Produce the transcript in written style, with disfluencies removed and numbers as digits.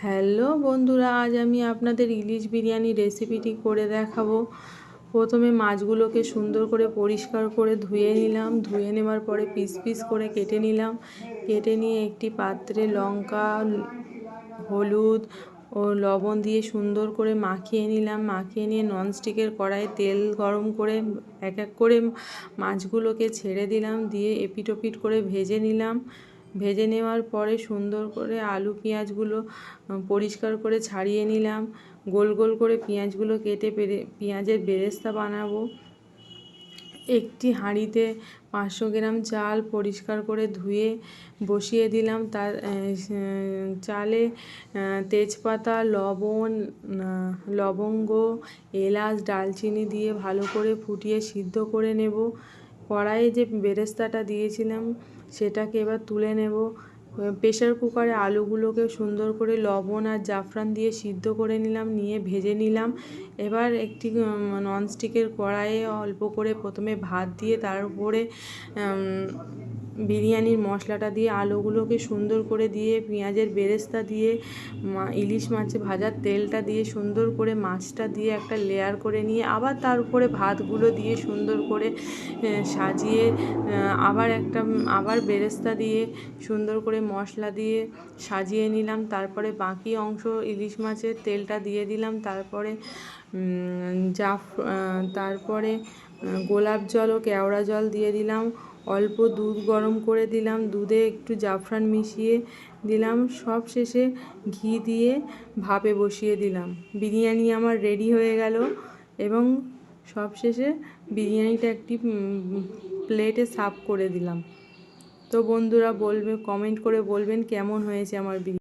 Hello বন্ধুরা, আজ আমি আপনাদের ইলিশ বিরিয়ানি রেসিপিটি করে দেখাবো। প্রথমে মাছগুলোকে সুন্দর করে পরিষ্কার করে ধুয়ে নিলাম। ধুয়ে নেওয়ার পরে পিস পিস করে কেটে নিলাম। কেটে নিয়ে একটি পাত্রে লঙ্কা, হলুদ ও লবণ দিয়ে সুন্দর করে মাখিয়ে নিলাম। মাখিয়ে নিয়ে ননস্টিকের কড়াইয়ে তেল গরম করে এক এক করে মাছগুলোকে ছেড়ে দিলাম। দিয়ে এপিট ওপিট করে ভেজে নিলাম। ভেজে নেওয়ার পরে সুন্দর করে আলু পেঁয়াজগুলো পরিষ্কার করে ছাড়িয়ে নিলাম। গোল গোল করে পেঁয়াজগুলো কেটে পেঁয়াজের বেরেস্তা বানাবো। একটি হাঁড়িতে 500 গ্রাম চাল পরিষ্কার করে ধুয়ে বসিয়ে দিলাম। তার চালে তেজপাতা, লবঙ্গ, এলাচ, দারচিনি দিয়ে ভালো করে ফুটিয়ে সিদ্ধ করে নেব। কড়াইয়ে যে বেরেস্তাটা দিয়েছিলাম সেটাকে এবার তুলে নেব। প্রেসার কুকারে আলুগুলোকে সুন্দর করে লবণ আর জাফরান দিয়ে সিদ্ধ করে নিলাম, নিয়ে ভেজে নিলাম। এবার একটি ননস্টিকের কড়াইয়ে অল্প করে প্রথমে ভাত দিয়ে তার উপরে বিরিয়ানির মশলাটা দিয়ে আলুগুলোকে সুন্দর করে দিয়ে পেঁয়াজের বেরেস্তা দিয়ে ইলিশ মাছে ভাজার তেলটা দিয়ে সুন্দর করে মাছটা দিয়ে একটা লেয়ার করে নিয়ে আবার তার উপরে ভাতগুলো দিয়ে সুন্দর করে সাজিয়ে আবার বেরেস্তা দিয়ে সুন্দর করে মশলা দিয়ে সাজিয়ে নিলাম। তারপরে বাকি অংশ ইলিশ মাছের তেলটা দিয়ে দিলাম। তারপরে গোলাপ জল ও কেওড়া জল দিয়ে দিলাম। অল্প দুধ গরম করে দিলাম, দুধে একটু জাফরান মিশিয়ে দিলাম। সব শেষে ঘি দিয়ে ভাপে বসিয়ে দিলাম। বিরিয়ানি আমার রেডি হয়ে গেল এবং সবশেষে বিরিয়ানিটা একটি প্লেটে সার্ভ করে দিলাম। তো বন্ধুরা কমেন্ট করে বলবেন কেমন হয়েছে আমার বিরিয়ানি।